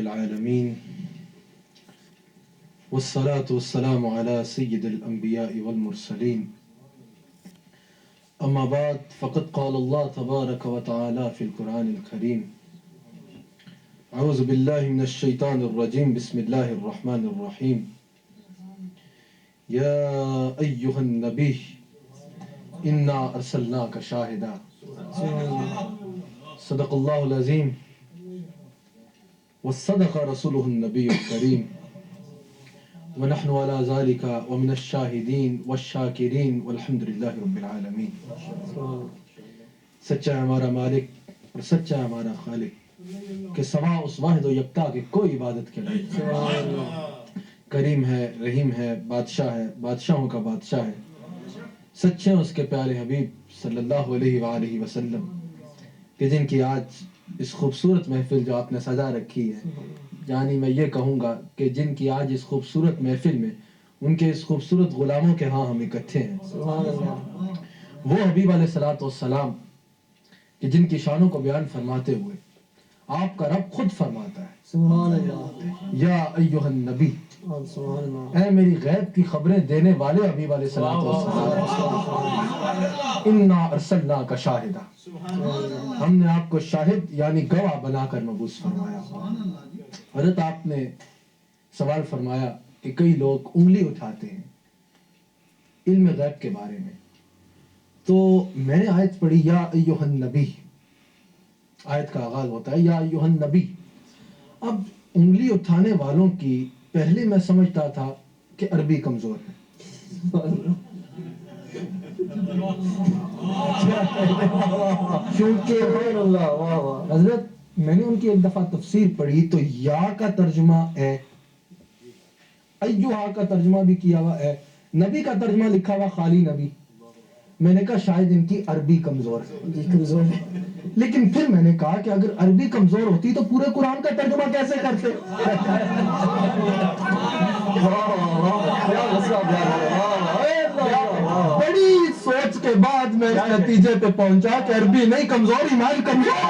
العالمين والصلاة والسلام على سيد الأنبياء والمرسلين أما بعد فقد قال الله تبارك وتعالى في القرآن الكريم أعوذ بالله من الشيطان الرجيم بسم الله الرحمن الرحيم يا أيها النبي إنا أرسلناك شاهدا صدق الله العظيم وصدق رسوله النبي الكريم ونحن على ذلك ومن الشاهدين والشاكرين والحمد لله رب العالمین. سچا ہے ہمارا مالک اور سچا ہے ہمارا خالق کہ سوا اس واحد و یکتا کے کوئی عبادت کے لائق. کریم ہے، رحیم ہے، بادشاہ ہے، بادشاہوں کا بادشاہ ہے. سچے ہیں اس کے پیارے حبیب صلی اللہ علیہ وآلہ وسلم کہ جن کی آج اس خوبصورت محفل جو آپ نے سجا رکھی ہے، یعنی میں یہ کہوں گا کہ جن کی آج اس خوبصورت محفل میں ان کے اس خوبصورت غلاموں کے ہاں ہم اکٹھے ہیں. وہ حبیب علیہ الصلوۃ والسلام کہ جن کی شانوں کو بیان فرماتے ہوئے آپ کا رب خود فرماتا ہے سبحان اللہ یا ایھا النبی، اے میری غیب کی خبریں دینے والے حبیب علیہ الصلوۃ والسلام، انا ارسلناک شاہدا، ہم نے آپ کو شاہد یعنی گواہ بنا کر مبعوث فرمایا. حضرت آپ نے سوال فرمایا کہ کئی لوگ انگلی اٹھاتے ہیں علم غیب کے بارے میں، تو میں نے آیت پڑھی یا ایھا النبی. آیت کا آغاز ہوتا ہے یا ایھا النبی. اب انگلی اٹھانے والوں کی پہلے میں سمجھتا تھا کہ عربی کمزور ہے، کیونکہ حضرت میں نے ان کی ایک دفعہ تفسیر پڑھی تو یا کا ترجمہ ہے، ایھا کا ترجمہ بھی کیا ہوا ہے، نبی کا ترجمہ لکھا ہوا خالی نبی. میں نے کہا شاید ان کی عربی کمزور ہے. لیکن پھر میں نے کہا کہ اگر عربی کمزور ہوتی تو پورے قرآن کا ترجمہ کیسے کرتے؟ بڑی سوچ کے بعد میں اس نتیجے پہ پہنچا کہ عربی نہیں کمزور، ایمان کمزور.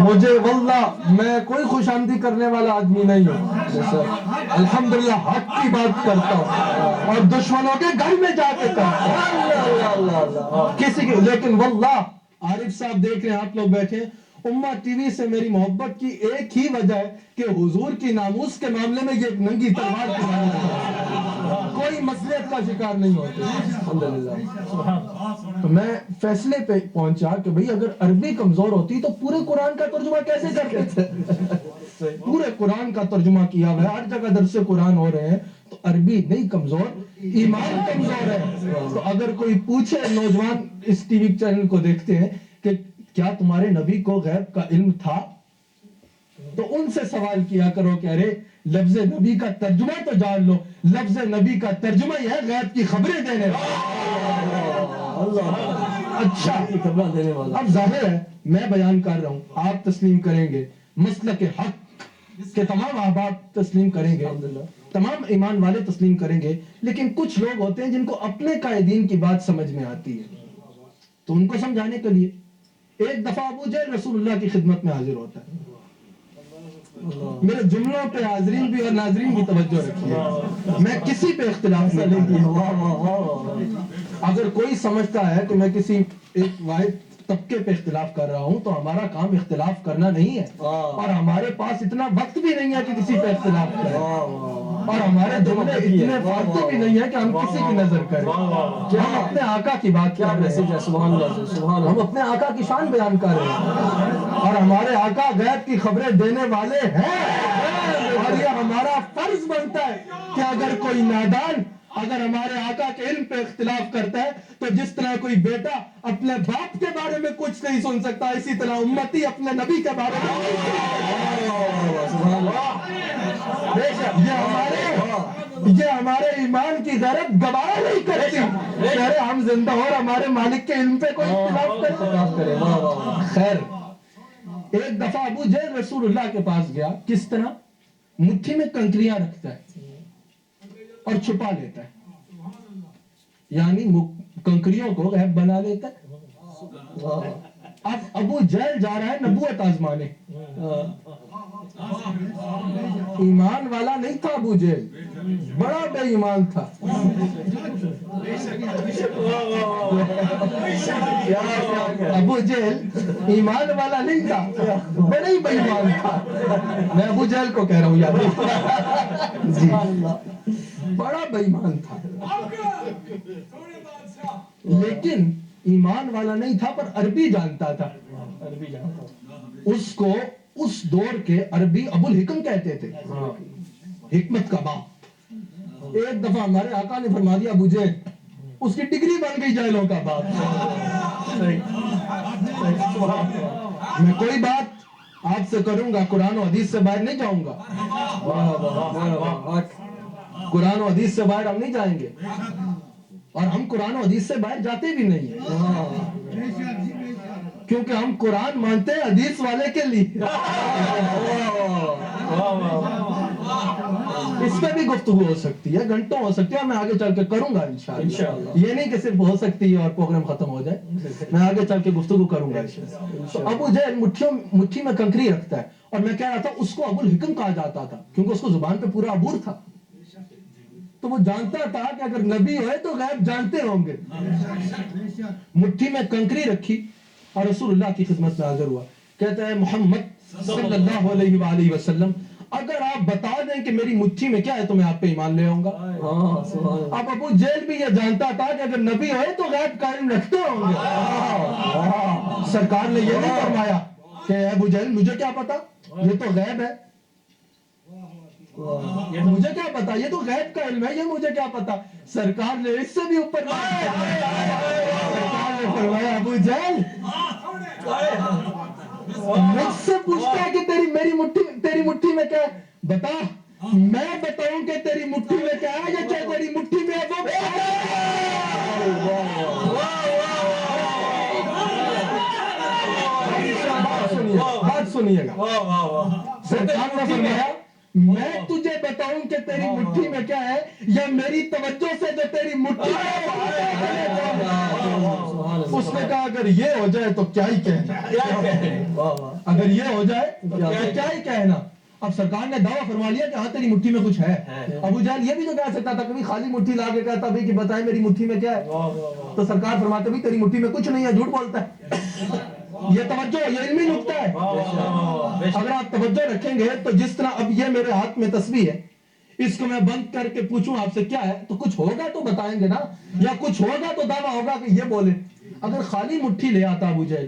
مجھے واللہ میں کوئی خوش آمدی کرنے والا آدمی نہیں ہوں، الحمدللہ حق کی بات کرتا ہوں اور دشمنوں کے گھر میں جا کے کرتا ہوں کسی کے. لیکن واللہ عارف صاحب دیکھ رہے ہیں آپ لوگ بیٹھے، امہ ٹی وی سے میری محبت کی ایک ہی وجہ ہے کہ حضور کی ناموس کے معاملے میں یہ ننگی تلوار کی کوئی مصلحت کا شکار نہیں ہوتے الحمدللہ. تو میں فیصلے پہ پہنچا کہ بھئی اگر عربی کمزور ہوتی تو پورے قرآن کا ترجمہ کیسے کرتے تھے؟ پورے قرآن کا ترجمہ کیا ہوا ہے، ہر جگہ درس قرآن ہو رہے ہیں، تو عربی نہیں کمزور، ایمان کمزور ہے. تو اگر کوئی پوچھے نوجوان اس ٹی وی چینل کو دیکھتے ہیں کہ کیا تمہارے نبی کو غیب کا علم تھا، تو ان سے سوال کیا کرو کہ ارے لفظ نبی کا ترجمہ تو جان لو. لفظ نبی کا ترجمہ یہ ہے غیب کی خبریں دینے والا. اچھا اب ظاہر ہے میں بیان کر رہا ہوں، آپ تسلیم کریں گے، مسلک حق کے تمام احباب تسلیم کریں گے، تمام ایمان والے تسلیم کریں گے. لیکن کچھ لوگ ہوتے ہیں جن کو اپنے قائدین کی بات سمجھ میں آتی ہے، تو ان کو سمجھانے کے لیے ایک دفعہ ابو جہل رسول اللہ کی خدمت میں حاضر ہوتا ہے. میرے جملوں پہ حاضرین بھی اور ناظرین بھی توجہ رکھیے، میں کسی پہ اختلاف نہیں کرتا. اگر کوئی سمجھتا ہے کہ میں کسی ایک واحد طبقے پہ اختلاف کر رہا ہوں تو ہمارا کام اختلاف کرنا نہیں ہے، اور ہمارے پاس اتنا وقت بھی نہیں ہے کہ کسی پہ اختلاف کریں، اور ہمارے جملے اتنے فالتو بھی نہیں ہے کہ ہم کسی کی نظر کریں. ہم اپنے آقا کی بات کر رہے ہیں، ہم اپنے آقا کی شان بیان کر رہے ہیں، اور ہمارے آقا غیب کی خبریں دینے والے ہیں. اور یہ ہمارا فرض بنتا ہے کہ اگر کوئی نادان اگر ہمارے آقا کے علم پہ اختلاف کرتا ہے تو جس طرح کوئی بیٹا اپنے باپ کے بارے میں کچھ نہیں سن سکتا، اسی طرح امتی اپنے نبی کے بارے میں یہ ہمارے ایمان کی غیرت گوارا نہیں کرتی کہ ہم زندہ اور ہمارے مالک کے علم پہ کوئی اختلاف کرے. خیر، ایک دفعہ ابو جہل رسول اللہ کے پاس گیا، کس طرح مٹھی میں کنکریاں رکھتا ہے اور چھپا لیتا ہے. یعنی کنکریوں کو غیب بنا لیتا ہے. اب ابو جہل جا رہا ہے نبوت آزمانے. ایمان والا نہیں تھا ابو جہل, بڑا بے ایمان تھا. ابو جہل ایمان والا نہیں تھا, بڑا ہی بے ایمان تھا. میں ابو جہل کو کہہ رہا ہوں یار, جی بڑا بے ایمان تھا, لیکن ایمان والا نہیں تھا پر عربی جانتا تھا. اس کو اس دور کے عربی ابو الحکم کہتے تھے, حکمت کا باپ. ایک دفعہ ہمارے آقا نے فرما دیا ابو جہل, اس کی ڈگری بن گئی جہلوں کا باپ. میں کوئی بات آپ سے کروں گا, قرآن و حدیث سے باہر نہیں جاؤں گا. قرآن و حدیث سے باہر ہم نہیں جائیں گے, اور ہم قرآن و حدیث سے باہر جاتے بھی نہیں ہیں, کیونکہ ہم قرآن مانتے ہیں حدیث والے کے لیے. اس پہ بھی گفتگو ہو سکتی ہے, گھنٹوں ہو سکتی ہے, اور میں آگے چل کے کروں گا انشاءاللہ. یہ نہیں کہ صرف ہو سکتی ہے اور پروگرام ختم ہو جائے, میں آگے چل کے گفتگو کروں گا. تو ابو جہل مٹھی میں کنکری رکھتا ہے, اور میں کہہ رہا تھا اس کو ابو الحکم کہا جاتا تھا کیونکہ اس کو زبان پہ پورا عبور تھا. تو وہ جانتا تھا کہ اگر نبی ہوئے تو غیب جانتے ہوں گے. مٹھی میں کنکری رکھی اور رسول اللہ کی خدمت میں حاضر ہوا. کہتا ہے محمد صلی اللہ علیہ وآلہ وسلم, اگر آپ بتا دیں کہ میری مٹھی میں کیا ہے تو میں آپ پہ ایمان لے آؤں گا. اب ابو جہل بھی یہ جانتا تھا کہ اگر نبی ہوئے تو غیب قائم رکھتے ہوں گے. سرکار نے یہ نہیں فرمایا کہ ابو جہل مجھے کیا پتا, یہ تو غیب ہے, مجھے کیا پتا, یہ تو غیب کا علم ہے, یہ مجھے کیا پتا. سرکار نے اس سے بھی اوپر سرکار نے فرمایا ابو جہل مجھ سے پوچھتا ہے کہ تیری مٹھی میں کیا ہے, بتا, میں بتاؤں کہ تیری مٹھی میں کیا ہے, یا چاہے تیری مٹھی میں ہے وہ بات سنیے گا. سرکار نے فرمایا میں تجھے بتاؤں کہ تیری مٹھی میں کیا ہے, یا میری توجہ سے جو تیری مٹھی میں. اس نے کہا اگر یہ ہو جائے تو کیا ہی کہنا, اگر یہ ہو جائے تو کیا ہی کہنا. اب سرکار نے دعویٰ فرما لیا کہ ہاں تیری مٹھی میں کچھ ہے. ابو جہل یہ بھی تو کہہ سکتا تھا, کبھی خالی مٹھی لا کے کہتا بھی کہ بتائیں میری مٹھی میں کیا ہے. تو سرکار فرماتے بھی تیری مٹھی میں کچھ نہیں ہے, جھوٹ بولتا ہے. یہ توجہ, یہ علمی نقطہ ہے. اگر آپ توجہ رکھیں گے تو جس طرح اب یہ میرے ہاتھ میں تسبیح ہے, اس کو میں بند کر کے پوچھوں آپ سے کیا ہے, تو کچھ ہوگا تو بتائیں گے نا, یا کچھ ہوگا تو دعویٰ ہوگا کہ یہ بولے. اگر خالی مٹھی لے آتا ابو جہل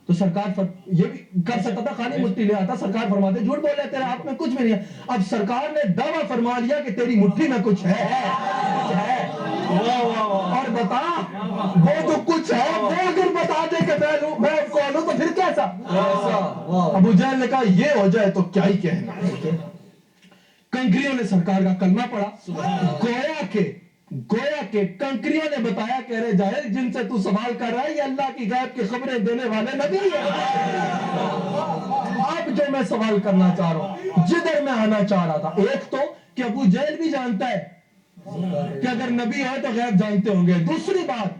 تو سرکار یہ بھی کر سکتا تھا, خالی مٹھی لے آتا, سرکار فرماتے جھوٹ بولے تیرے ہاتھ میں کچھ بھی نہیں ہے. اب سرکار نے دعویٰ فرما لیا کہ تیری مٹھی میں کچھ ہے, اور بتا وہ جو کچھ ہے وہ اگر بتا دے کہ میں کون ہوں تو پھر کیسا. ابو جہل نے کہا یہ ہو جائے تو کیا ہی کہنا. کنکریوں نے سرکار کا کلمہ پڑھا. گویا کہ کنکریوں نے بتایا کہ ارے جاہل, جن سے تو سوال کر رہا ہے یہ اللہ کی غیب کی خبریں دینے والے نبی ہیں. اب جو میں سوال کرنا چاہ رہا ہوں, جدھر میں آنا چاہ رہا تھا, ایک تو کہ ابو جہل بھی جانتا ہے کہ اگر نبی ہے تو غیب جانتے ہوں گے. دوسری بات,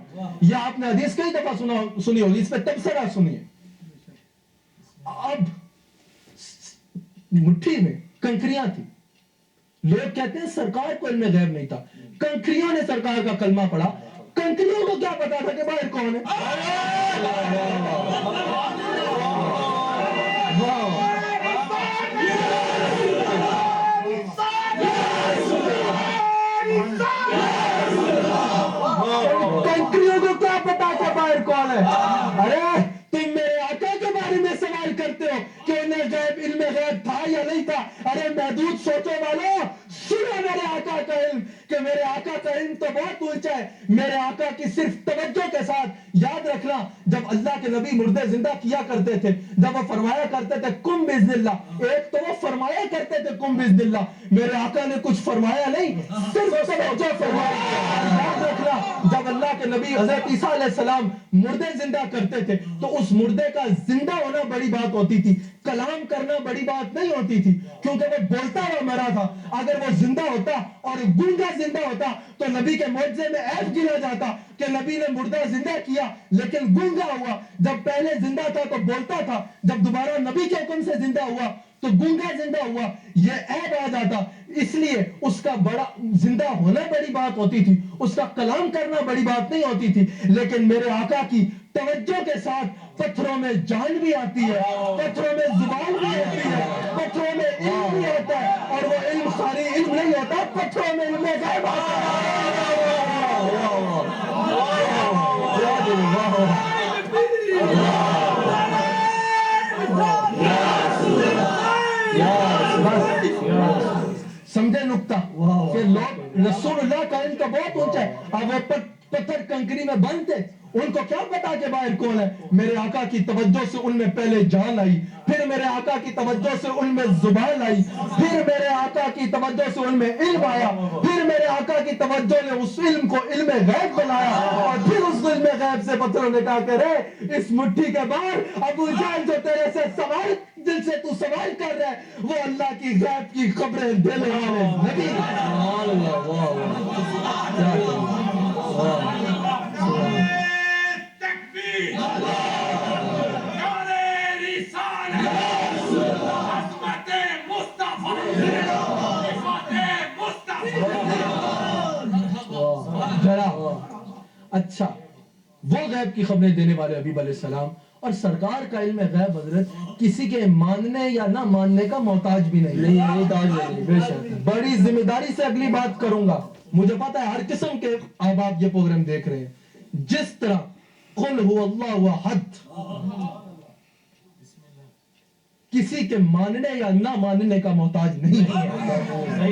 یہ آپ نے حدیث کئی دفعہ سنی ہوگی, اس پہ تبصرہ سنیے. اب مٹھی میں کنکریاں تھی, لوگ کہتے ہیں سرکار کو علم غیب نہیں تھا. کنکریوں نے سرکار کا کلمہ پڑھا, کنکریوں کو کیا پتا تھا کہ باہر کون ہے. کنکریوں کو کیا پتا کہ باہر کون ہے. ارے تم میرے آقا کے بارے میں سوال کرتے ہو کہ انہیں غیب, علم غیب تھا یا نہیں تھا. ارے محدود سوچو والو, سنو میرے آقا کا علم, کہ میرے آقا کا علم تو بہت اونچا ہے. میرے آقا کی صرف توجہ کے ساتھ یاد رکھنا, جب اللہ کے نبی مردے زندہ کیا کرتے تھے, جب وہ فرمایا کرتے تھے کم باذن اللہ, ایک تو وہ فرمایا کرتے تھے کم باذن اللہ, میرے آقا نے کچھ فرمایا نہیں, صرف توجہ فرمایا. یاد رکھنا جب اللہ کے نبی حضرت عیسیٰ علیہ السلام مردے زندہ کرتے تھے تو اس مردے کا زندہ ہونا بڑی بات ہوتی تھی. کلام کرنا بڑی بات نہیں ہوتی تھی، کیونکہ وہ بولتا ہوا مرا تھا. اگر وہ زندہ ہوتا اور گونگا زندہ ہوتا تو نبی کے معجزے میں عیب گنا جاتا کہ نبی نے مردہ زندہ کیا لیکن گونگا ہوا. جب پہلے زندہ تھا تو بولتا تھا، جب دوبارہ نبی کے حکم سے زندہ ہوا تو گونگا زندہ ہوا، یہ عیب آ جاتا. اس لیے اس کا بڑا زندہ ہونا بڑی بات ہوتی تھی، اس کا کلام کرنا بڑی بات نہیں ہوتی تھی. لیکن میرے آقا کی توجہ کے ساتھ پتھروں میں جان بھی آتی ہے، پتھروں میں زبان بھی ہوتی ہے، پتھروں میں علم بھی ہوتا ہے، اور وہ علم ساری علم نہیں ہوتا، پتھروں میں علم غیب ہوتا ہے. سمجھے نکتہ کہ لوگ رسول اللہ کا علم تو بہت اونچا ہے. اب وہ پتھر کنکری میں بند تھے، ان کو کیا پتا کہ باہر کون ہے؟ میرے آقا کی توجہ سے ان میں پہلے جان آئی، پھر میرے آقا کی توجہ سے ان میں زبان آئی، پھر میرے آقا کی توجہ سے ان میں علم آیا، پھر میرے آقا کی توجہ نے اس علم کو علم غیب بنایا، اور پھر اس علم غیب سے پتھروں نے کہا کہ رے اس مٹھی کے باہر ابو جہل جو تیرے سے سوال جن سے تو سوال کر رہا ہے وہ اللہ کی غیب کی خبریں دینے والے نبی. اچھا، وہ غیب کی خبریں دینے والے حبیب علیہ السلام اور سرکار کا علم غیب حضرت کسی کے ماننے یا نہ ماننے کا محتاج بھی نہیں. بے شک بڑی ذمہ داری سے اگلی بات کروں گا. مجھے پتا ہے ہر قسم کے احباب یہ پروگرام دیکھ رہے ہیں. جس طرح قل هو اللہ احد کسی کے ماننے یا نہ ماننے کا محتاج نہیں ہے.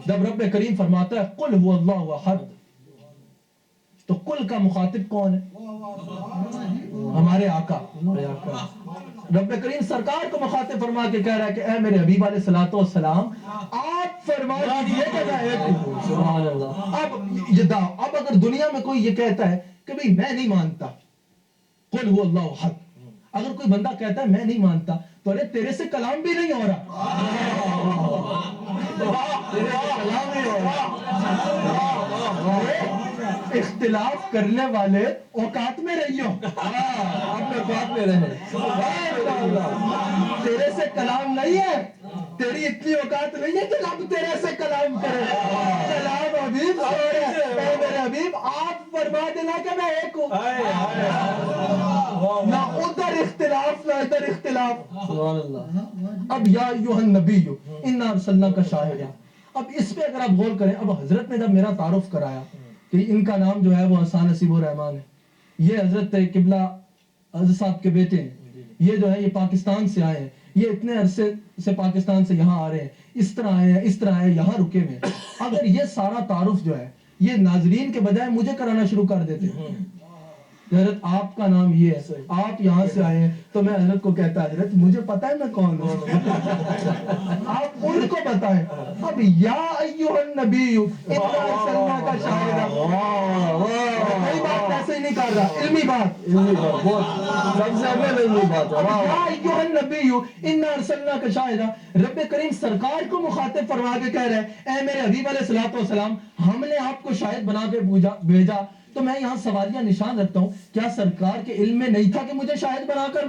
جب رب کریم فرماتا ہے قل هو اللہ احد تو کل کا مخاطب کون ہے؟ ہمارے آقا. رب کریم سرکار کو مخاطب فرما کے کہہ رہا ہے کہ اے میرے حبیب علیہ الصلوۃ والسلام آپ فرما دیجئے کہ میں ایک ہوں. سبحان اللہ. اب اگر دنیا میں کوئی یہ کہتا ہے کہ بھئی میں نہیں مانتا قل هو اللہ احد، اگر کوئی بندہ کہتا ہے میں نہیں مانتا تو ارے تیرے سے کلام بھی نہیں ہو رہا، تیرے سے کلام نہیں ہو رہا. اختلاف کرنے والے اوقات میں رہیو، اپنے اوقات میں رہے. تیرے سے کلام نہیں ہے، تیری اتنی اوقات نہیں ہے کہ رب تیرے سے کلام کرے. کلام حبیب اے میرے حبیب آپ فرما دینا کہ میں ایک ہوں. نہ ادھر اختلاف نہ ادھر اختلاف. اب یا ایھا النبی انا ارسلناک شاہدا، اب اس پہ اگر آپ غور کریں، اب حضرت نے جب میرا تعارف کرایا کہ ان کا نام جو ہے وہ حسان نصیب الرحمان ہے، یہ حضرت قبلہ حضرت صاحب کے بیٹے ہیں، یہ جو ہے یہ پاکستان سے آئے ہیں، یہ اتنے عرصے سے پاکستان سے یہاں آ رہے ہیں، اس طرح آئے ہیں، اس طرح آئے ہیں، یہاں رکے ہوئے ہیں. اگر یہ سارا تعارف جو ہے یہ ناظرین کے بجائے مجھے کرانا شروع کر دیتے حضرت آپ کا نام یہ ہے، آپ یہاں سے آئے ہیں، تو میں حضرت کو کہتا حضرت مجھے پتا ہے میں کون ہوں، آپ ان کو بتائیں. اب یا ایھا النبی انا ارسلناک شاہدا، کوئی بات ایسے ہی نہیں کر رہا، علمی بات سب سے اگلے علمی بات. یا ایھا النبی انا ارسلناک شاہدا، رب کریم سرکار کو مخاطب فرما کے کہہ رہے ہیں اے میرے حبیب علیہ الصلوۃ والسلام ہم نے آپ کو شاہد بنا کے بھیجا. تو میں یہاں سوالیہ نشان رکھتا ہوں، کیا سرکار کے علم میں نہیں تھا کہ مجھے شاہد بنا کر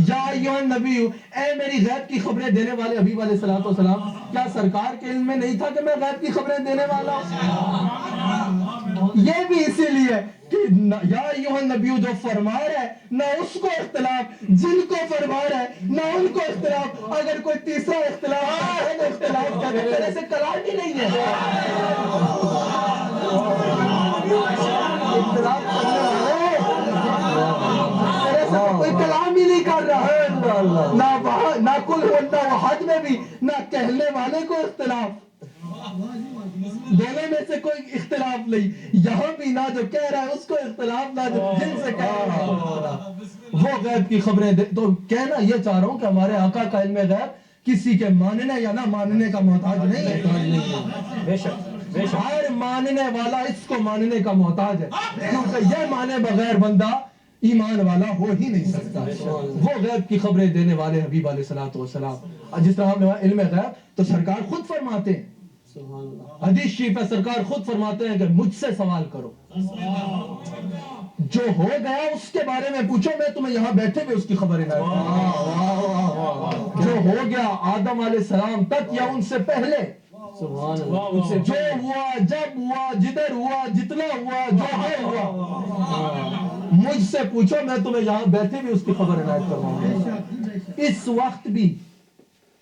یا ایھا النبی اے میری غیب کی خبریں دینے والے حبیب علیہ الصلوۃ والسلام، کیا سرکار کے علم میں نہیں تھا کہ میں غیب کی خبریں دینے والا ہوں؟ یہ بھی اسی لیے کہ یا ایھا النبی جو فرما رہا ہے نہ اس کو اختلاف، جن کو فرما رہا ہے نہ ان کو اختلاف. اگر کوئی تیسرا اختلاف کرے تیرے سے کلام ہی نہیں ہے. اختلاف کرنے والے تیرے سے کوئی کلام ہی نہیں کر رہا، نہ کل اللہ احد میں بھی نہ کہنے والے کو اختلاف، دونوں میں سے کوئی اختلاف نہیں. یہاں بھی نہ جو کہہ رہا ہے اس کو اختلاف، نہ جو جن سے کہہ رہا ہے وہ غیب کی خبریں دے. تو کہنا یہ چاہ رہا ہوں کہ ہمارے آقا کا علم غیب کسی کے ماننے یا نہ ماننے کا محتاج نہیں ہے. بے شک ہر ماننے والا اس کو ماننے کا محتاج ہے، کیونکہ یہ مانے بغیر بندہ ایمان والا ہو ہی نہیں سکتا. وہ غیب کی خبریں دینے والے حبیب علیہ الصلوۃ والسلام. جس طرح ہم نے علم غیب تو سرکار خود فرماتے ہیں, حدیث شریف ہے, سرکار خود فرماتے ہیں کہ مجھ سے سوال کرو, جو ہو گیا اس کے بارے میں پوچھو, میں تمہیں یہاں بیٹھے ہوئے اس کی خبر عنایت کروں. جو ہو گیا آدم علیہ السلام تک یا ان سے پہلے, جو ہوا, جب ہوا, جدھر ہوا, جتنا ہوا, جو ہوا, مجھ سے پوچھو, میں تمہیں یہاں بیٹھے ہوئے اس کی خبر عنایت کروں. اس وقت بھی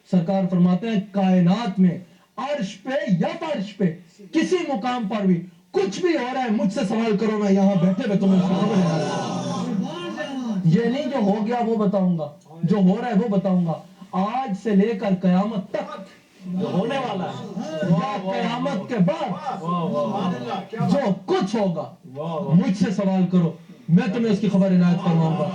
سرکار فرماتے ہیں کائنات میں عرش پہ یا فرش پہ کسی مقام پر بھی کچھ بھی ہو رہا ہے, مجھ سے سوال کرو, میں یہاں بیٹھے ہوئے تمہیں اس کی خبر عنایت کروں. یہ نہیں جو ہو گیا وہ بتاؤں گا, جو ہو رہا ہے وہ بتاؤں گا, آج سے لے کر قیامت تک ہونے والا ہے یا قیامت کے بعد جو کچھ ہوگا مجھ سے سوال کرو, میں تمہیں اس کی خبر عنایت فرماؤں گا.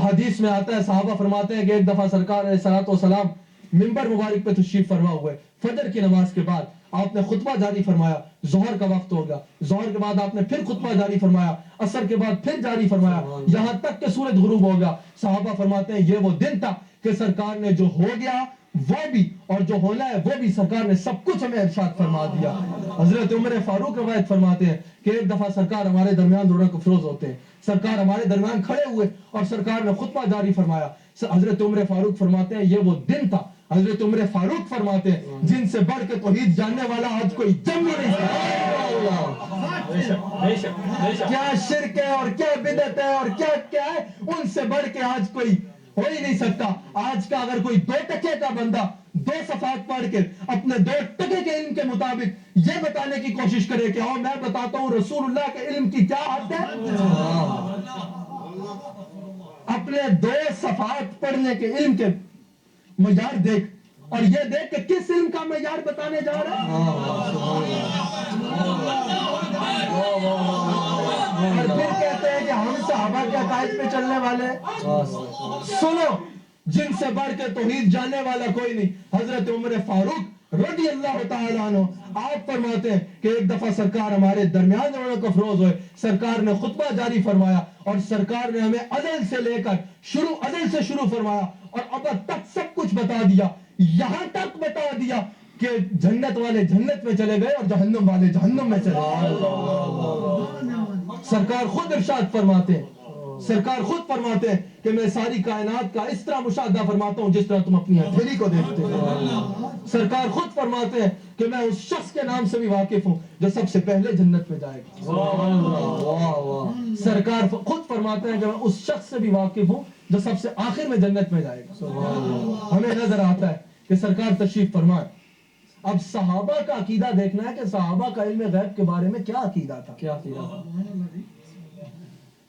حدیث میں آتا ہے, صحابہ فرماتے ہیں کہ ایک دفعہ سرکار علیہ الصلوۃ والسلام منبر مبارک پہ تشریف فرما ہوئے, فجر کی نماز کے بعد آپ نے خطبہ جاری فرمایا, ظہر کا وقت ہو گیا, ظہر کے بعد آپ نے پھر خطبہ جاری فرمایا, عصر کے بعد پھر جاری فرمایا, یہاں تک کہ سورج غروب ہو گیا. صحابہ فرماتے ہیں یہ وہ دن تھا کہ سرکار نے جو ہو گیا وہ بھی اور جو ہونا ہے وہ بھی سرکار نے سب کچھ ہمیں ارشاد فرما دیا. حضرت عمر فاروق روایت فرماتے ہیں کہ ایک دفعہ سرکار ہمارے درمیان رونق افروز ہوتے ہیں, سرکار ہمارے درمیان کھڑے ہوئے اور سرکار نے خطبہ جاری فرمایا. حضرت عمر فاروق فرماتے ہیں یہ وہ دن تھا, حضرت عمر فاروق فرماتے ہیں جن سے بڑھ کے توحید جاننے والا آج کوئی جم ہی نہیں سکتا. کیا شرک ہے اور کیا بدعت ہے اور کیا کیا ہے, ان سے بڑھ کے آج کوئی ہو ہی نہیں سکتا. آج کا اگر کوئی 2 ٹکے کا بندہ 2 صفحات پڑھ کے اپنے 2 ٹکے کے علم کے مطابق یہ بتانے کی کوشش کرے کہ میں بتاتا ہوں رسول اللہ کے علم کی کیا حد ہے, اپنے 2 صفحات پڑھنے کے علم کے معیار دیکھ اور یہ دیکھ کہ کس علم کا معیار بتانے جا رہا ہے. اور پھر کہتے ہیں کہ ہم صحابہ کے عقائد پہ چلنے والے. سنو, جن سے بڑھ کے توحید جاننے والا کوئی نہیں. حضرت عمر فاروق رضی اللہ تعالیٰ عنہ آپ فرماتے ہیں کہ ایک دفعہ سرکار ہمارے درمیان رونق افروز ہوئے, سرکار نے خطبہ جاری فرمایا اور سرکار نے ہمیں ازل سے لے کر ازل سے شروع فرمایا اور ابد تک سب کچھ بتا دیا, یہاں تک بتا دیا کہ جنت والے جنت میں چلے گئے اور جہنم والے جہنم میں چلے گئے. سرکار خود ارشاد فرماتے ہیں, سرکار خود فرماتے ہیں کہ میں ساری کائنات کا اس طرح مشاہدہ فرماتا ہوں جس طرح تم اپنی ہتھیلی کو دیکھتے ہو. سرکار خود فرماتے ہیں کہ میں اس شخص کے نام سے بھی واقف ہوں جو سب سے پہلے جنت میں جائے گا. سرکار خود فرماتے ہیں کہ میں اس شخص سے بھی واقف ہوں جو سب سے آخر میں جنت میں جائے گا. ہمیں نظر آتا ہے کہ سرکار تشریف فرمائے. اب صحابہ کا عقیدہ دیکھنا ہے کہ صحابہ کا علم غیب کے بارے میں کیا عقیدہ تھا.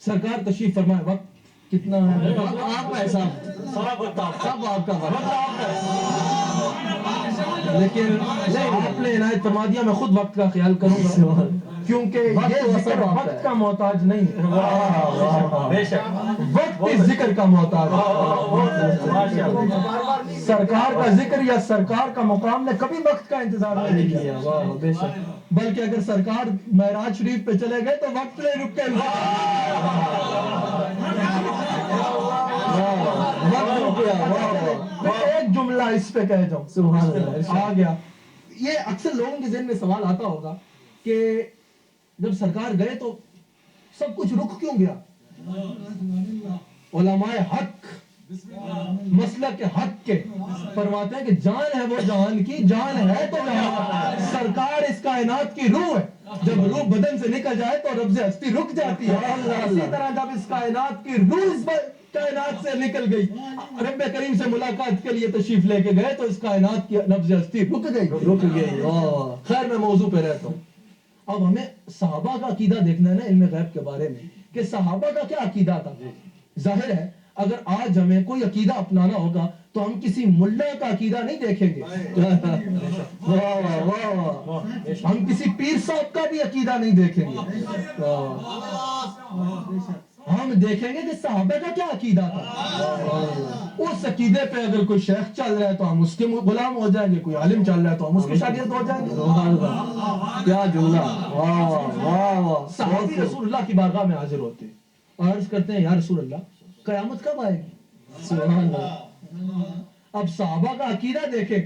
سرکار تشریف فرمائے. وقت کتنا ہے آپ کا حساب, سب آپ کا وقت, لیکن آپ نے عنایت فرما دیا میں خود وقت کا خیال کروں گا کیونکہ یہ ذکر وقت کا محتاج نہیں ہے, وقت اس ذکر کا محتاج ہے. سرکار کا ذکر یا سرکار کا مقام نے کبھی وقت کا انتظار نہیں کیا, بلکہ اگر سرکار معراج شریف پہ چلے گئے تو وقت نہیں رک کے ایک جملہ اس پہ کہہ جاؤں, سبحان اللہ, آ گیا. یہ اکثر لوگوں کے ذہن میں سوال آتا ہوگا کہ جب سرکار گئے تو سب کچھ رک کیوں گیا. علماء حق مسلک حق کے فرماتے ہیں کہ جان ہے وہ جہان کی, جان ہے تو جہان. سرکار اس کائنات کی روح ہے, جب روح بدن سے نکل جائے تو ربض ہستی رک جاتی ہے. اسی طرح جب اس کائنات کی روح اس کائنات سے نکل گئی, رب کریم سے ملاقات کے لیے تشریف لے کے گئے تو اس کائنات کی نبض ہستی رک گئی. خیر میں موضوع پہ رہتا ہوں. اب ہمیں صحابہ کا عقیدہ دیکھنا ہے نا علم غیب کے بارے میں کہ صحابہ کا کیا عقیدہ تھا. ظاہر ہے اگر آج ہمیں کوئی عقیدہ اپنانا ہوگا تو ہم کسی ملا کا عقیدہ نہیں دیکھیں گے, ہم کسی پیر صاحب کا بھی عقیدہ نہیں دیکھیں گے, ہم دیکھیں گے کہ صحابہ کا کیا عقیدہ تھا. اس عقیدے پہ اگر کوئی شیخ چل رہا ہے تو ہم اس کے غلام ہو جائیں گے, کوئی عالم چل رہا ہے تو ہم اس کے شاگرد ہو جائیں گے. کیا جملہ, صحابی رسول اللہ کی بارگاہ میں حاضر ہوتے عرض کرتے ہیں یا رسول اللہ قیامت کب آئے گی؟ سبحان اللہ. اب صحابہ کا عقیدہ دیکھیں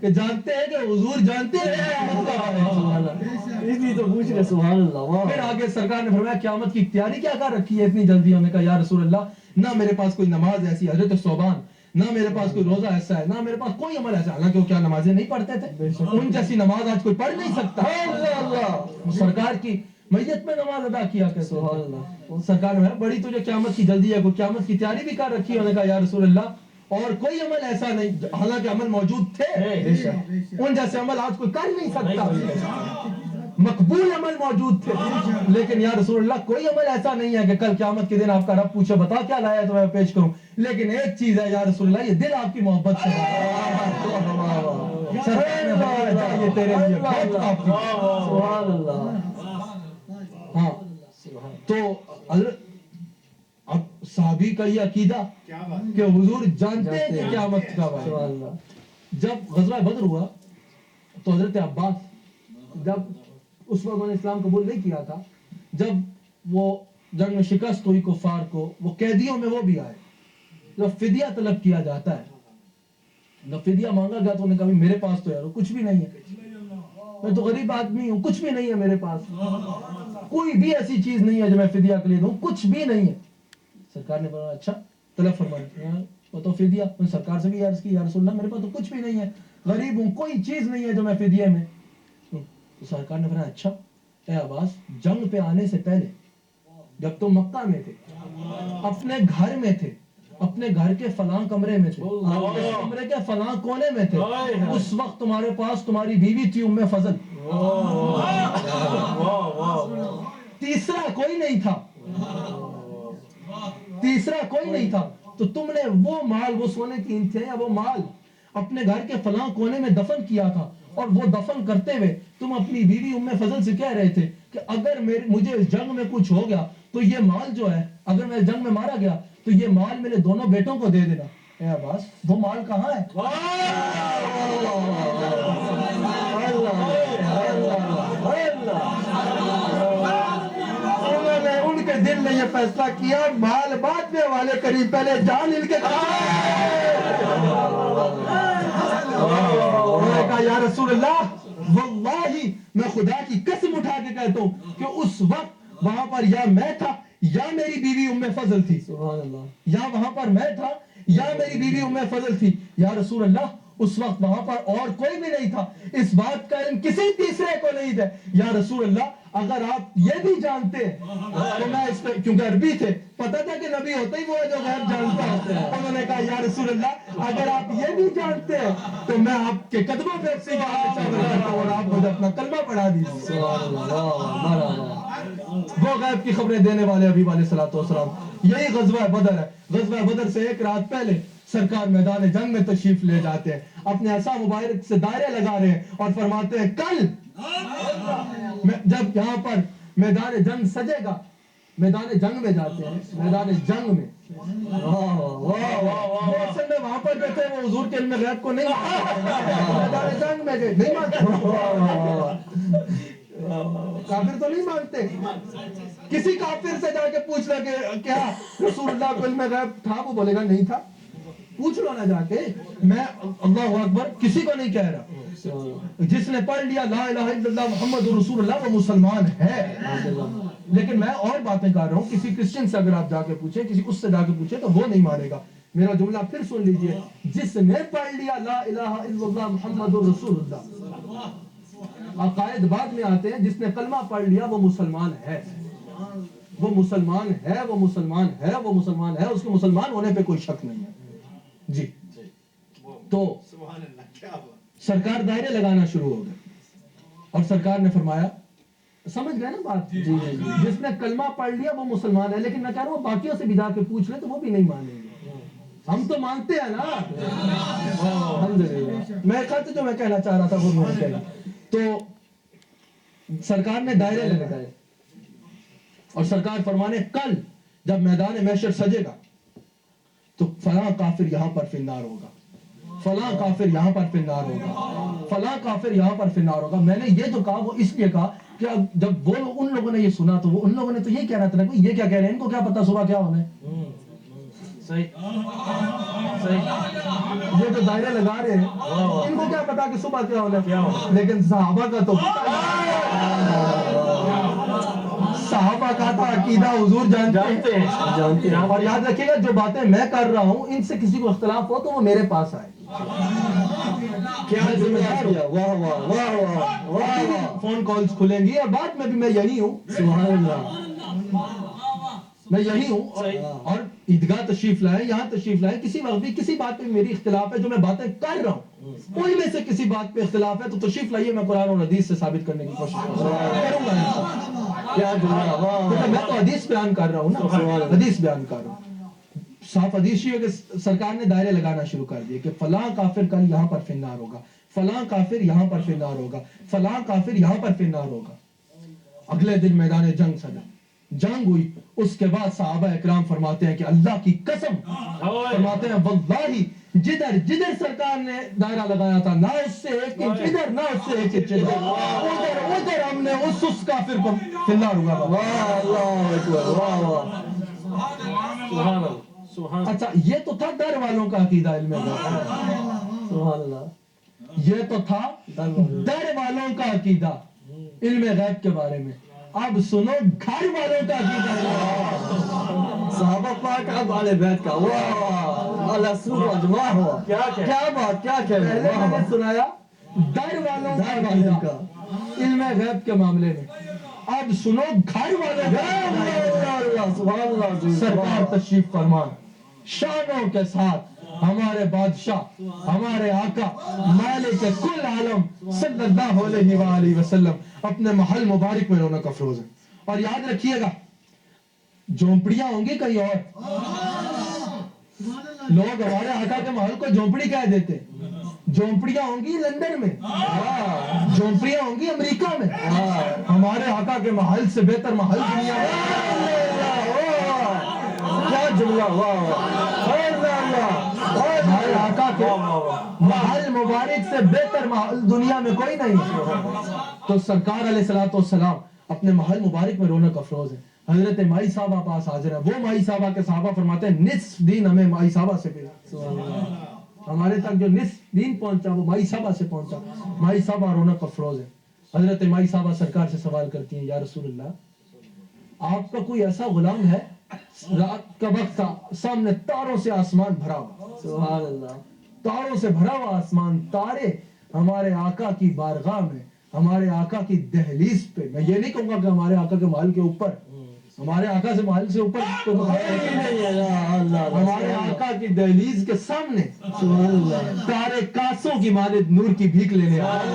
کہ جانتے ہیں کہ حضور جانتے ہیں قیامت کب آئے گی. سبحان اللہ. اس لیے تو پوچھ رہے سبحان اللہ. پھر آگے سرکار نے فرمایا قیامت کی تیاری کیا کر رکھی ہے اتنی جلدی؟ ہم نے کہا یا رسول اللہ نہ میرے پاس کوئی نماز ایسی حضرت صوبان, نہ میرے پاس کوئی روزہ ایسا ہے, نہ میرے پاس کوئی عمل ایسا ہے. حالانکہ وہ کیا نمازیں نہیں پڑھتے تھے؟ ان جیسی نماز آج کوئی پڑھ نہیں سکتا. اللہ سرکار کی میت میں نماز ادا کیا کہ سبحان اللہ. سرکار نے بڑی تجھے قیامت کی جلدی ہے, کوئی قیامت کی تیاری بھی کر رکھی ہے؟ انہوں نے کہا یا رسول اللہ اور کوئی عمل ایسا نہیں, حالانکہ عمل موجود تھے, ان جیسے عمل آج کوئی کر نہیں سکتا, مقبول عمل موجود تھے, لیکن یا رسول اللہ کوئی عمل ایسا نہیں ہے کہ کل قیامت کے دن آپ کا رب پوچھے بتا کیا لایا تو میں پیش کروں. لیکن ایک چیز ہے یا رسول اللہ, یہ دل آپ کی محبت سے یہ تیرے لیے بہت کافی. سبحان اللہ. ہاں تو اب صحابی کا یہ عقیدہ کہ حضور جانتے ہیں کہ قیامت کب آئے. سبحان اللہ. جب غزوہ بدر ہوا تو حضرت عباس جب اس وقت انہوں نے اسلام قبول نہیں کیا تھا, جب وہ جنگ میں شکست ہوئی کفار کو, وہ قیدیوں میں وہ بھی آئے. جب فدیہ طلب کیا جاتا ہے, جب فدیہ مانگا گیا تو انہوں نے کہا میرے پاس تو یار کچھ بھی نہیں ہے, میں تو غریب آدمی ہوں, کچھ بھی نہیں ہے میرے پاس, کوئی بھی ایسی چیز نہیں ہے جو میں فدیہ کے لیے دوں, کچھ بھی نہیں ہے. سرکار نے فرمایا اچھا طلب فرمایا, وہ تو فدیہ. سرکار سے بھی عرض کی یا رسول اللہ میرے پاس تو کچھ بھی نہیں ہے, غریب ہوں, کوئی چیز نہیں ہے جو میں فدیہ میں. تو سرکار نے فرمایا اچھا اے عباس, جنگ پہ آنے سے پہلے جب تم مکہ میں تھے, اپنے گھر میں تھے, اپنے گھر کے فلاں کمرے میں تھے, اس کمرے کے فلاں کونے میں تھے, اس وقت تمہارے پاس تمہاری بیوی تھی ام فضل, تیسرا کوئی نہیں تھا, تیسرا کوئی نہیں تھا. تو تم نے وہ مال, وہ سونے کی اینٹیں یا وہ مال اپنے گھر کے فلاں کونے میں دفن کیا تھا, اور وہ دفن کرتے ہوئے تم اپنی بیوی ام فضل سے کہہ رہے تھے کہ اگر مجھے اس جنگ میں کچھ ہو گیا تو یہ مال جو ہے, اگر میں جنگ میں مارا گیا تو یہ مال میرے دونوں بیٹوں کو دے دینا. اے عباس وہ مال کہاں ہے؟ ان کے دل نے یہ فیصلہ کیا مال بعد میں والے قریب, پہلے جان ان کے کہا یا رسول اللہ واللہ میں خدا کی قسم اٹھا کے کہتا ہوں کہ اس وقت وہاں پر یا میں تھا یا میری بیوی ام فضل تھی. سبحان اللہ. یا وہاں پر میں تھا یا میری بیوی ام فضل تھی. یا رسول اللہ اس وقت وہاں پر اور کوئی بھی نہیں تھا, اس بات کا علم کسی تیسرے کو نہیں تھا. یا رسول اللہ اگر آپ یہ بھی جانتے تو میں اس پہ, کیونکہ عربی تھے, پتا تھا کہ نبی ہوتا ہی وہ ہے جو غیب جانتا ہے. انہوں نے کہا یا رسول اللہ اگر آپ یہ بھی جانتے ہیں تو میں آپ کے قدموں پہ اپنی بات چاہتا ہوں اور آپ مجھے اپنا کلمہ پڑھا دیجیے. سبحان اللہ. وہ غیب کی خبریں دینے والے حبیب علیہ الصلوۃ والسلام. یہی غزوہ بدر ہے. غزوہ بدر سے ایک رات پہلے سرکار میدان جنگ میں تشریف لے جاتے ہیں, اپنے عصا مبارک سے دائرے لگا رہے ہیں اور فرماتے ہیں کل جب یہاں پر میدان جنگ سجے گا, میدان جنگ میں جاتے ہیں, میدان جنگ میں وہاں پر بیٹھے وہ حضور کے علم غیب کو نہیں مانتے, میدان جنگ میں گئے نہیں مانتے, کافر تو نہیں مانتے. کسی کافر سے جا کے پوچھ لے کہ کیا رسول اللہ کو علم غیب تھا, وہ بولے گا نہیں تھا. پوچھ لو نا جا کے, میں اللہ اکبر کسی کو نہیں کہہ رہا, جس نے پڑھ لیا لا الہ الا اللہ محمد رسول اللہ وہ مسلمان ہے. لیکن میں اور باتیں کر رہا ہوں, کسی کرسچن سے اگر آپ جا کے پوچھیں, کسی اس سے جا کے پوچھیں تو وہ نہیں مانے گا. میرا جملہ پھر سن لیجئے, جس نے پڑھ لیا لا الہ الا اللہ محمد رسول اللہ, عقائد بعد میں آتے ہیں, جس نے کلمہ پڑھ لیا وہ مسلمان ہے, وہ مسلمان ہے, وہ مسلمان ہے, وہ مسلمان ہے, اس کے مسلمان ہونے پہ کوئی شک نہیں ہے. جی تو سرکار دائرے لگانا شروع ہو گئے اور سرکار نے فرمایا, سمجھ گئے نا بات, جس نے کلمہ پڑھ لیا وہ مسلمان ہے. لیکن میں کہہ رہا ہوں باقیوں سے بھی جا کے پوچھ لے تو وہ بھی نہیں مانیں گے. ہم تو مانتے ہیں نا الحمدللہ. میں خط جو میں کہنا چاہ رہا تھا وہ میں کہنا. تو سرکار نے دائرے لگائے اور سرکار فرمانے کل جب میدان محشر سجے گا تو فلاں کافر یہاں پر فنار ہوگا, فلاں کافر یہاں پر فنار ہوگا, فلاں کافر یہاں پر فنار ہوگا. میں نے یہ جو کہا وہ اس لیے کہا کیا جب وہ ان لوگوں نے یہ سنا تو وہ ان لوگوں نے تو یہ کہہ رہا تھا نا یہ کیا کہہ رہے ہیں ان کو کیا پتا صبح کیا ہونا ہے صحیح صحیح یہ جو دائرے لگا رہے ہیں ان کو کیا پتا کہ صبح کیا ہونا ہے لیکن صحابہ کا تو صحابہ کا تھا عقیدہ حضور جانتے ہیں اور یاد رکھیے گا جو باتیں میں کر رہا ہوں ان سے کسی کو اختلاف ہو تو وہ میرے پاس آئے کیا ذمہ دار ہو واہ واہ واہ واہ واہ واہ فون کالز کھلیں گی اور بعد میں بھی میں یہی ہوں سبحان اللہ میں یہی ہوں اور عیدگاہ تشریف لائیں یہاں تشریف لائیں کسی وقت بھی کسی بات پہ میری اختلاف ہے جو میں باتیں کر رہا ہوں ان میں سے کسی بات پہ اختلاف ہے تو تشریف لائیے میں قرآن اور حدیث سے ثابت کرنے کی کوشش کروں گا کیا جملہ واہ میں تو حدیث بیان کر رہا ہوں نا حدیث بیان کر رہا ہوں صاف حدیث یہ ہے کہ سرکار نے دائرے لگانا شروع کر دیے کہ فلاں کافر کل یہاں پر فنار ہوگا فلاں کافر یہاں پر فنار ہوگا فلاں کافر یہاں پر فنار ہوگا اگلے دن میدان جنگ سجا جنگ ہوئی اس کے بعد صحابہ اکرام فرماتے ہیں کہ اللہ کی قسم فرماتے ہیں واللہ جدھر جدھر سرکار نے دائرہ لگایا تھا نہ اس سے ایک انچ ادھر نہ اس سے ایک انچ ادھر ادھر ہم نے اس کافر کو فنار ہوا واہ اللہ اکبر واہ واہ سبحان اللہ سبحان اچھا یہ تو تھا در والوں کا عقیدہ علم غیب سبحان اللہ یہ تو تھا در والوں کا عقیدہ علم غیب کے بارے میں اب سنو گھر والوں کا عقیدہ صحابہ پاک اب آل بیت کا واہ واہ اللہ سبحان واہ واہ کیا بات کیا کہہ رہے پہلے ہیں میں واہ نے واہ سنایا در والوں در والوں کا علم غیب کے معاملے میں اب سنو گھر والوں کا اللہ سبحان اللہ سرکار تشریف فرمان شانوں کے ساتھ ہمارے بادشاہ ہمارے آقا مالک کل عالم صلی اللہ علیہ وآلہ وسلم اپنے محل مبارک میں رونق افروز ہیں اور یاد رکھیے گا جھونپڑیاں ہوں گی کہیں اور لوگ ہمارے آقا کے محل کو جھونپڑی کہہ دیتے جھونپڑیاں ہوں گی لندن میں جھونپڑیاں ہوں گی امریکہ میں ہمارے آقا کے محل سے بہتر محل دنیا میں کیا جملہ واہ واہ ہمارے آقا کے محل مبارک سے بہتر محل دنیا میں کوئی نہیں تو سرکار علیہ الصلوۃ والسلام اپنے محل مبارک میں رونق افروز ہے حضرت مائی صاحبہ پاس حاضر ہے وہ مائی صاحبہ کے صحابہ فرماتے ہیں نصف دین ہمیں مائی صاحبہ سے ملا ہمارے تک جو نصف دین پہنچا وہ مائی صاحبہ سے پہنچا مائی صاحبہ رونق افروز ہے حضرت مائی صاحبہ سرکار سے سوال کرتی ہیں یا رسول اللہ آپ کا کوئی ایسا غلام ہے رات کا وقت تھا سامنے تاروں سے آسمان بھرا ہوا سبحان اللہ تاروں سے بھرا ہوا آسمان تارے ہمارے آقا کی بارگاہ میں ہمارے آقا کی دہلیز پہ میں یہ نہیں کہوں گا کہ ہمارے آقا کے محل کے اوپر ہمارے آقا سے محل سے اوپر تو ہمارے آقا کی دہلیز کے سامنے سبحان اللہ تارے کاسوں کی مانند نور کی بھیک لینے آئے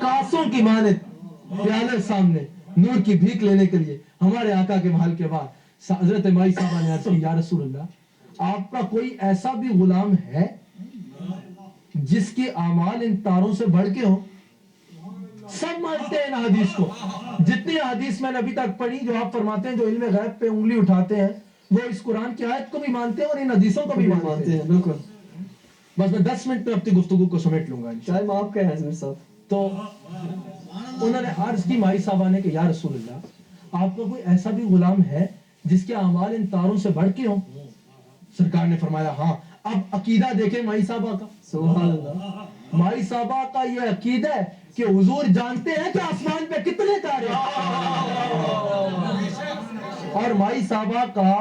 کاسوں کی مانند پیالے سامنے نور کی بھیک لینے کے لیے ہمارے آقا کے محل کے بعد حضرت مائی صاحبہ نے عرض کی یا رسول اللہ آپ کا کوئی ایسا بھی غلام ہے جس کے اعمال ان تاروں سے بڑھ کے ہوں سب مانتے ہیں ان حدیث کو جتنی حدیث میں نے ابھی تک پڑھی جو آپ فرماتے ہیں جو علم غیب پہ انگلی اٹھاتے ہیں وہ اس قرآن کی آیت کو بھی مانتے ہیں اور ان حدیثوں کو بھی مانتے ہیں بالکل بس میں 10 منٹ میں اپنی گفتگو کو سمیٹ لوں گا ٹائم آپ کا ہے صاحب تو انہوں نے عرض کی مائی صاحبہ نے کہ یا رسول اللہ آپ کا کوئی ایسا بھی غلام ہے جس کے اعمال ان تاروں سے بڑھ کے ہوں سرکار نے فرمایا ہاں اب عقیدہ دیکھیں مائی صاحبہ کا سبحان اللہ مائی صاحبہ کا یہ عقیدہ ہے کہ حضور جانتے ہیں کہ آسمان پہ کتنے تارے اور مائی صاحبہ کا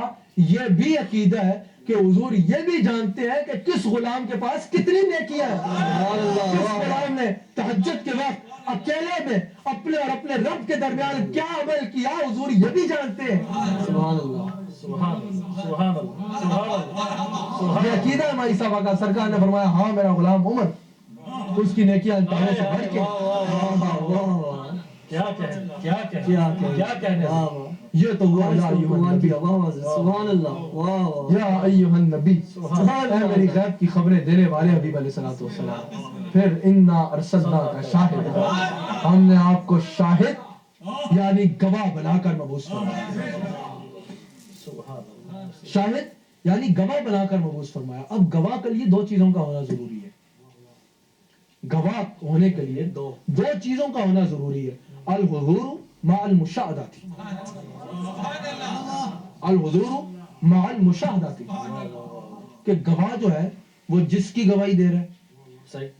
یہ بھی عقیدہ ہے کہ حضور یہ بھی جانتے ہیں کہ کس غلام کے پاس کتنی نیکیاں ہیں کس غلام نے تہجد کے وقت اکیلے میں اپنے اور اپنے رب کے درمیان کیا عمل کیا حضور یہ بھی جانتے ہیں سبحان اللہ سبحان اللہ سبحان اللہ سبحان اللہ یہ عقیدہ ہے مائی صاحبہ کا سرکار نے فرمایا ہاں میرا غلام عمر اس کی نیکیاں تاروں سے بڑھ کے کیا کہنے یہ تو ہوا یا ایھا النبی سبحان اللہ یا ایھا النبی اے میری غیب کی خبریں دینے والے حبیب علیہ الصلوۃ والسلام پھر انا ارسلناک شاہد ہم نے آپ کو شاہد یعنی گواہ بنا کر مبعوث فرمایا شاہد یعنی گواہ بنا کر مبعوث فرمایا اب گواہ کے لیے 2 چیزوں کا ہونا ضروری ہے گواہ ہونے کے لیے دو چیزوں کا ہونا ضروری ہے، الحضور مع المشاہداتی، الحضور مع المشاہداتی، کہ گواہ جو ہے وہ جس کی گواہی دے رہا ہے، صحیح،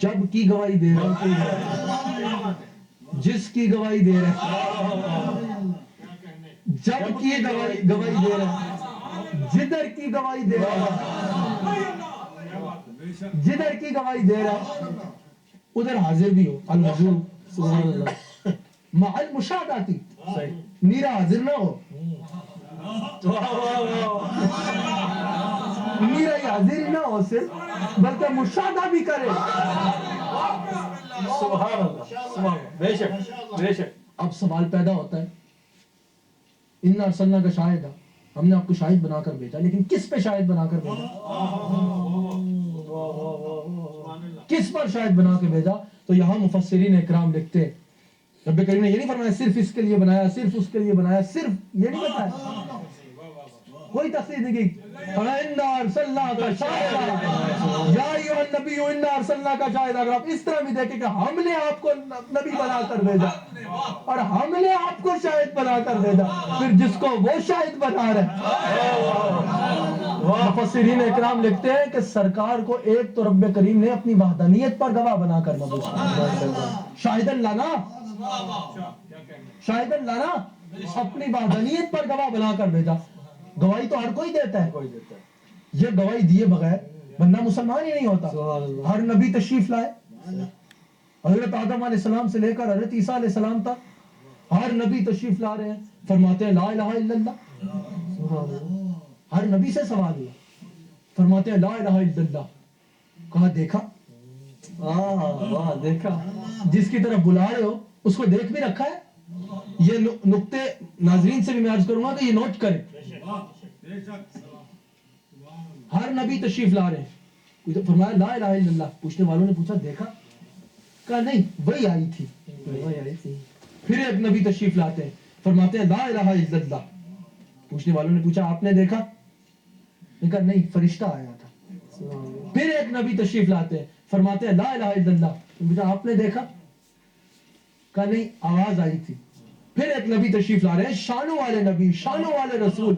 جب کی گواہی دے رہا ہے، جس کی گواہی دے رہا ہے، جب کی گواہی دے رہا ہے، جدھر کی گواہی دے رہا ہے، جدھر کی گواہی دے رہا ہے ادھر حاضر بھی ہو، الحضور سبحان اللہ، مع المشاہداتی، صحیح، میرا حاضر نہ ہو، واہ واہ واہ، میرا یہ حاضر ہی نہ ہو صرف، بلکہ مشاہدہ بھی کرے۔ سبحان اللہ، سبحان اللہ، بے شک بے شک، اب سوال پیدا ہوتا ہے، اِنَّا ارسلناک شاہدا، ہم نے آپ کو شاہد بنا کر بھیجا، لیکن کس پہ شاہد بنا کر بھیجا؟ کس پر شاہد بنا کے بھیجا؟ تو یہاں مفسرین اکرام لکھتے ہیں، رب کریم نے یہ نہیں فرمایا صرف اس کے لیے بنایا، صرف اس کے لیے بنایا، صرف یہ نہیں بتایا، کوئی تفصیل نہیں کی، فَإِنَّا أَرْسَلْنَاكَ شَاهِدًا يَا أَيُّهَا النَّبِيُّ إِنَّا أَرْسَلْنَاكَ شَاهِدًا۔ اگر آپ اس طرح بھی دیکھیں کہ ہم نے آپ کو نبی بنا کر بھیجا اور ہم نے آپ کو شاہد بنا کر بھیجا، پھر جس کو وہ شاہد بنا رہے۔ مفسرین اکرام لکھتے ہیں کہ سرکار کو ایک تو رب کریم نے اپنی وحدانیت پر گواہ بنا کر مبعوث کیا، شاہدن لانا، شاہدن لانا، اپنی وحدانیت پر گواہ بنا کر بھیجا۔ گواہی تو ہر کوئی دیتا ہے، کوئی دیتا ہے، یہ گواہی دیے بغیر بندہ مسلمان ہی نہیں ہوتا۔ سبحان اللہ، ہر نبی تشریف لائے، حضرت آدم علیہ السلام سے لے کر حضرت عیسیٰ علیہ السلام تک ہر نبی تشریف لا رہے ہیں، فرماتے ہیں لا الہ الا اللہ۔ ہر نبی سے سوال ہوا، فرماتے ہیں لا الہ الا اللہ۔ کہا دیکھا؟ واہ دیکھا، جس کی طرف بلا رہے ہو اس کو دیکھ بھی رکھا ہے؟ یہ نقطے ناظرین سے بھی میں عرض کروں گا کہ یہ نوٹ کریں۔ ہر نبی تشریف لا رہے ہیں، فرمایا لا الہ الا اللہ۔ پوچھنے والوں نے پوچھا دیکھا؟ کہا نہیں، وہی آئی تھی۔ پھر ایک نبی تشریف لاتے ہیں، فرماتے ہیں لا الہ الا اللہ۔ پوچھنے والوں نے پوچھا آپ نے دیکھا؟ نے کہا نہیں، فرشتہ آیا تھا۔ پھر ایک نبی تشریف لاتے ہیں، فرماتے ہیں لا الہ الا اللہ۔ پوچھا آپ نے دیکھا؟ کہا نہیں، آواز آئی تھی۔ پھر ایک نبی تشریف لا رہے ہیں، شانوں والے نبی، شانوں والے رسول،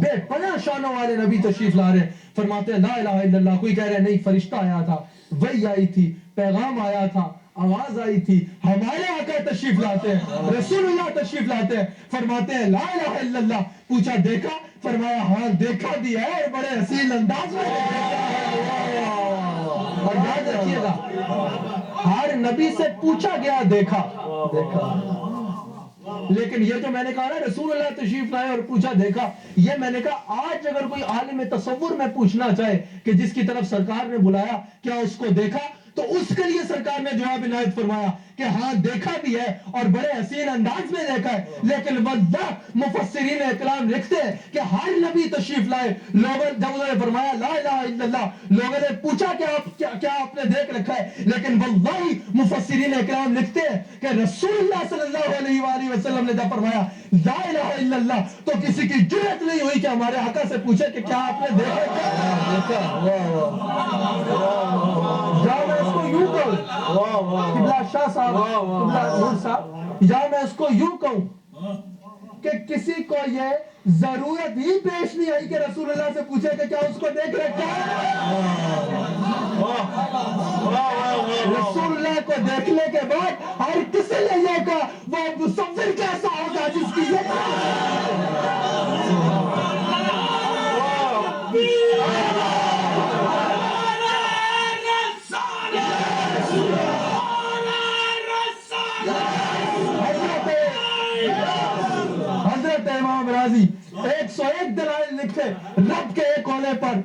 بے پناہ شانوں والے نبی تشریف لا رہے ہیں، فرماتے ہیں لا الہ الا اللہ۔ کوئی کہہ رہے ہیں نہیں، فرشتہ آیا تھا، وحی آئی تھی، پیغام آیا تھا، آواز آئی تھی۔ ہمارے آقا تشریف لاتے ہیں، رسول اللہ تشریف لاتے ہیں، فرماتے ہیں لا الہ الا اللہ۔ پوچھا دیکھا؟ فرمایا ہاں دیکھا بھی ہے، اور بڑے حسین انداز میں دیکھا ہے۔ اور یاد رکھیے گا، ہر نبی سے پوچھا گیا دیکھا، لیکن یہ جو میں نے کہا نا رسول اللہ تشریف لائے اور پوچھا دیکھا، یہ میں نے کہا آج اگر کوئی عالم تصور میں پوچھنا چاہے کہ جس کی طرف سرکار نے بلایا کیا اس کو دیکھا، تو اس کے لیے سرکار نے جواب عنایت فرمایا کہ ہاں دیکھا بھی ہے اور بڑے حسین انداز میں دیکھا ہے۔ لیکن واللہ مفسرین اکرام لکھتے ہیں کہ ہر نبی تشریف لائے، لوگوں جب انہوں نے فرمایا لا الہ الا اللہ، لوگوں نے پوچھا کیا آپ نے دیکھ رکھا ہے، لیکن واللہ مفسرین اکرام لکھتے ہیں کہ رسول اللہ صلی اللہ علیہ وآلہ وسلم نے جب فرمایا لا الہ الا اللہ تو کسی کی جرات نہیں ہوئی کہ ہمارے آقا سے پوچھے کہ کیا آپ نے دیکھا؟ یا میں اس کو یوں کہوں، قبلہ شاہ صاحب، قبلہ نور صاحب، یا میں اس کو یوں کہوں کہ کسی کو یہ ضرورت ہی پیش نہیں آئی کہ رسول اللہ سے پوچھے کہ کیا اس کو دیکھ رکھا ہے؟ رسول اللہ کو دیکھنے کے بعد ہر کسی نے یہ کہا وہ مصور کیسا ہوگا جس کی یہ حضرت امام راضی 101 دلائل لکھے رب کے ایک ہونے پر،